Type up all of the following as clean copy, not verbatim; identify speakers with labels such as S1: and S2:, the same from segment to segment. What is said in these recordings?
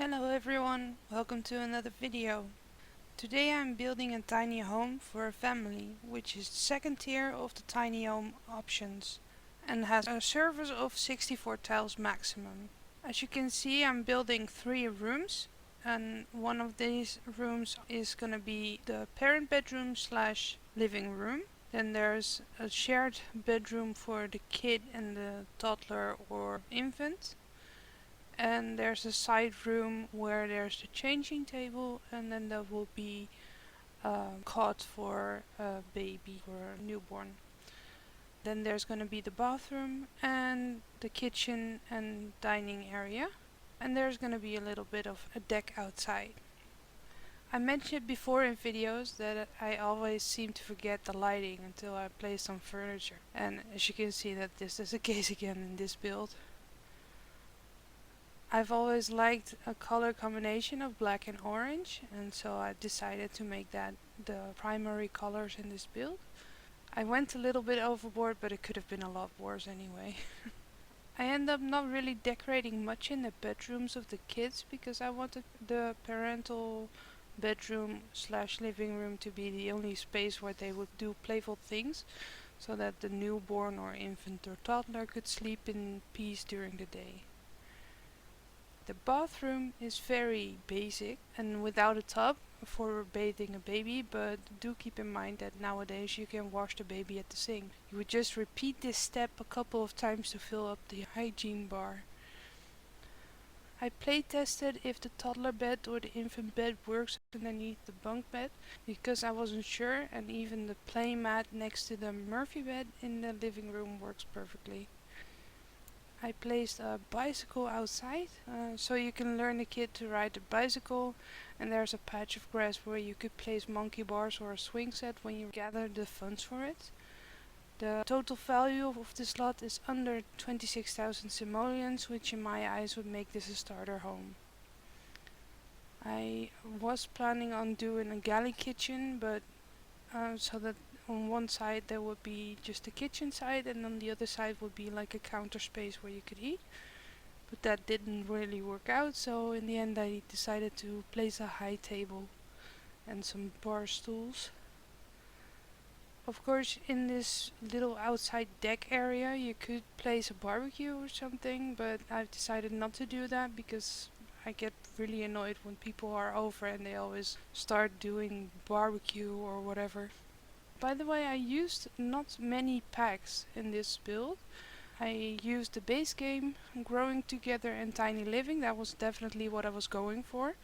S1: Hello everyone, welcome to another video. Today I'm building a tiny home for a family, which is the second tier of the tiny home options and has a surface of 64 tiles maximum. As you can see, I'm building 3 rooms, and one of these rooms is gonna be the parent bedroom slash living room. Then there's a shared bedroom for the kid and the toddler or infant. And there's a side room where there's the changing table, and then there will be a cot for a baby, for a newborn. Then there's going to be the bathroom and the kitchen and dining area, and there's going to be a little bit of a deck outside. I mentioned before in videos that I always seem to forget the lighting until I place some furniture, and as you can see that this is the case again in this build. I've always liked a color combination of black and orange, and so I decided to make that the primary colors in this build. I went a little bit overboard, but it could have been a lot worse anyway. I end up not really decorating much in the bedrooms of the kids because I wanted the parental bedroom slash living room to be the only space where they would do playful things, so that the newborn or infant or toddler could sleep in peace during the day. The bathroom is very basic and without a tub for bathing a baby, but do keep in mind that nowadays you can wash the baby at the sink. You would just repeat this step a couple of times to fill up the hygiene bar. I play tested if the toddler bed or the infant bed works underneath the bunk bed because I wasn't sure, and even the play mat next to the Murphy bed in the living room works perfectly. I placed a bicycle outside, so you can learn the kid to ride a bicycle, and there's a patch of grass where you could place monkey bars or a swing set when you gather the funds for it. The total value of this lot is under 26,000 simoleons, which in my eyes would make this a starter home. I was planning on doing a galley kitchen, but so that on one side there would be just the kitchen side, and on the other side would be like a counter space where you could eat. But that didn't really work out, so in the end I decided to place a high table and some bar stools. Of course, in this little outside deck area you could place a barbecue or something, but I've decided not to do that because I get really annoyed when people are over and they always start doing barbecue or whatever. By the way, I used not many packs in this build. I used the base game, Growing Together and Tiny Living. That was definitely what I was going for.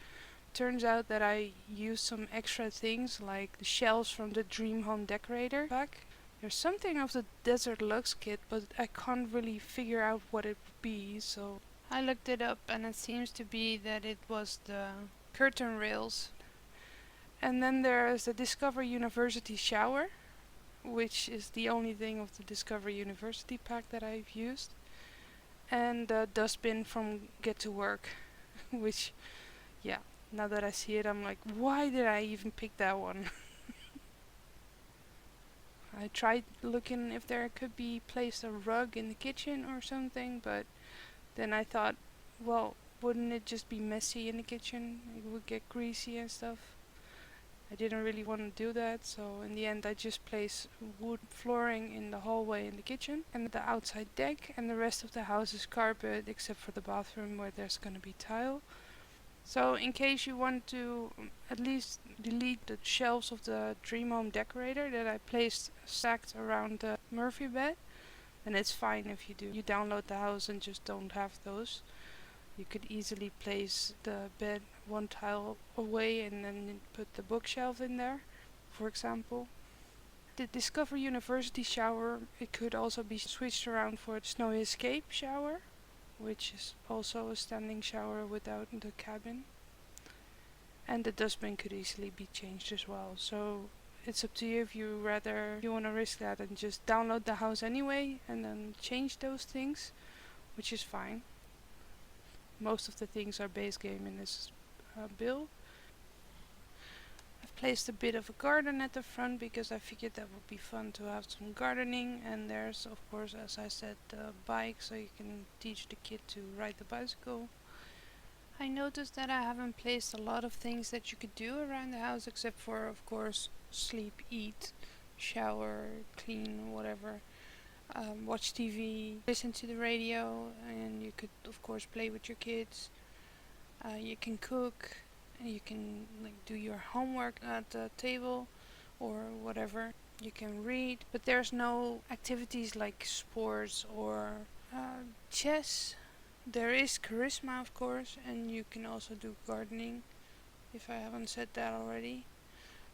S1: Turns out that I used some extra things like the shelves from the Dream Home Decorator pack. There's something of the Desert LUXE Kit, but I can't really figure out what it would be, so I looked it up and it seems to be that it was the curtain rails. And then there's the Discover University shower, which is the only thing of the Discover University pack that I've used. And the dustbin from Get to Work, which, yeah, now that I see it, I'm like, why did I even pick that one? I tried looking if there could be placed a rug in the kitchen or something, but then I thought, well, wouldn't it just be messy in the kitchen? It would get greasy and stuff. I didn't really want to do that, so in the end I just placed wood flooring in the hallway in the kitchen and the outside deck, and the rest of the house is carpet except for the bathroom where there's gonna be tile. So in case you want to at least delete the shelves of the Dream Home Decorator that I placed stacked around the Murphy bed, then it's fine if you do. You download the house and just don't have those. You could easily place the bed one tile away and then put the bookshelf in there, for example. The Discover University shower, it could also be switched around for the Snowy Escape shower, which is also a standing shower without the cabin. And the dustbin could easily be changed as well, so it's up to you if you want to risk that and just download the house anyway and then change those things, which is fine. Most of the things are base game in this build. I've placed a bit of a garden at the front because I figured that would be fun to have some gardening, and there's of course, as I said, the bike, so you can teach the kid to ride the bicycle. I noticed that I haven't placed a lot of things that you could do around the house, except for, of course, sleep, eat, shower, clean, whatever. Watch TV, listen to the radio, and you could, of course, play with your kids. You can cook, you can like do your homework at the table, or whatever. You can read, but there's no activities like sports or chess. There is charisma, of course, and you can also do gardening, if I haven't said that already.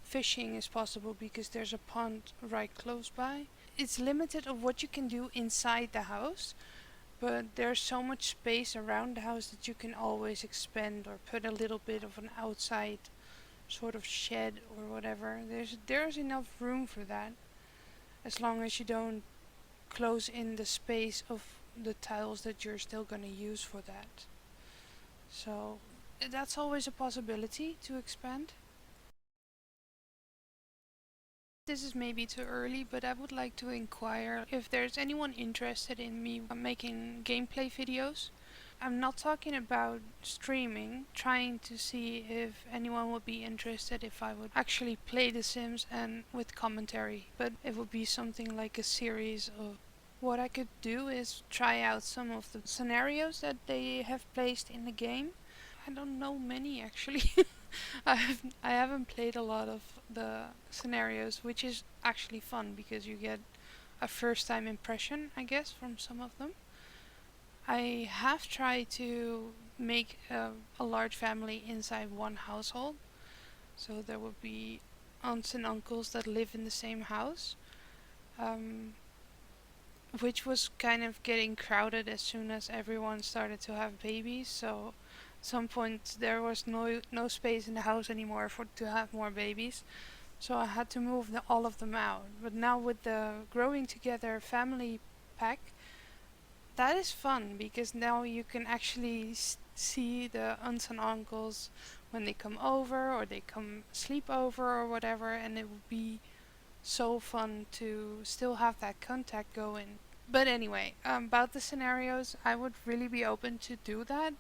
S1: Fishing is possible because there's a pond right close by. It's limited of what you can do inside the house, but there's so much space around the house that you can always expand or put a little bit of an outside sort of shed or whatever. There's enough room for that, as long as you don't close in the space of the tiles that you're still going to use for that. So that's always a possibility to expand. This is maybe too early, but I would like to inquire if there's anyone interested in me making gameplay videos. I'm not talking about streaming, trying to see if anyone would be interested if I would actually play The Sims and with commentary, but it would be something like a series of. What I could do is try out some of the scenarios that they have placed in the game. I don't know many actually. I haven't played a lot of the scenarios, which is actually fun because you get a first time impression, I guess, from some of them. I have tried to make a large family inside one household. So there would be aunts and uncles that live in the same house. Which was kind of getting crowded as soon as everyone started to have babies. So at some point there was no space in the house anymore to have more babies. So I had to move all of them out. But now with the growing together family pack, that is fun because now you can actually see the aunts and uncles when they come over or they come sleep over or whatever, and it would be so fun to still have that contact going. But anyway, about the scenarios, I would really be open to do that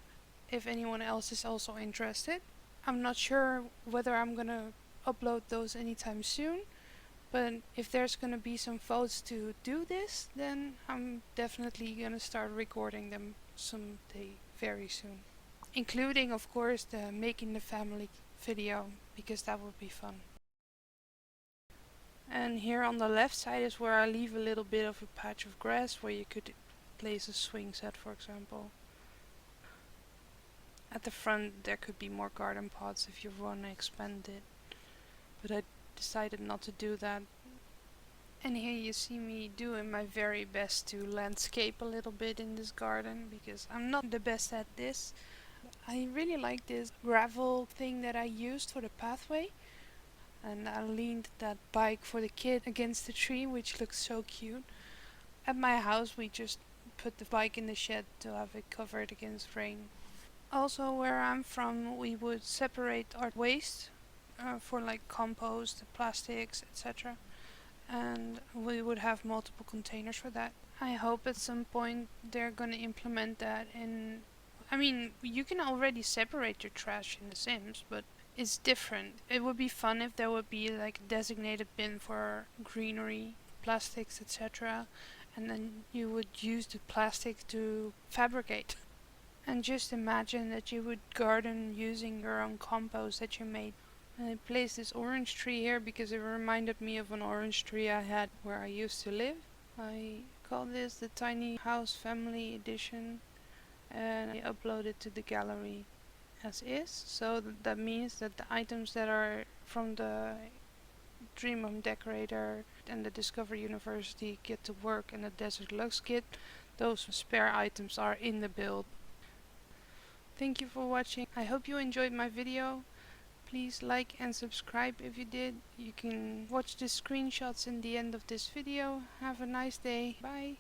S1: if anyone else is also interested. I'm not sure whether I'm gonna upload those anytime soon, but if there's gonna be some votes to do this, then I'm definitely gonna start recording them someday very soon. Including, of course, the making the family video, because that would be fun. And here on the left side is where I leave a little bit of a patch of grass where you could place a swing set, for example. At the front there could be more garden pots if you want to expand it, but I decided not to do that. And here you see me doing my very best to landscape a little bit in this garden, because I'm not the best at this. I really like this gravel thing that I used for the pathway. And I leaned that bike for the kid against the tree, which looks so cute. At my house we just put the bike in the shed to have it covered against rain. Also, where I'm from, we would separate our waste for like compost, plastics, etc. And we would have multiple containers for that. I hope at some point they're gonna implement that in... I mean, you can already separate your trash in The Sims, but it's different. It would be fun if there would be like a designated bin for greenery, plastics, etc. And then you would use the plastic to fabricate. And just imagine that you would garden using your own compost that you made. And I placed this orange tree here because it reminded me of an orange tree I had where I used to live. I call this the Tiny House Family Edition, and I uploaded to the gallery as is. So that means that the items that are from the Dream Home Decorator and the Discover University Get to Work and the Desert LUXE Kit, those spare items are in the build. Thank you for watching. I hope you enjoyed my video. Please like and subscribe if you did. You can watch the screenshots in the end of this video. Have a nice day. Bye.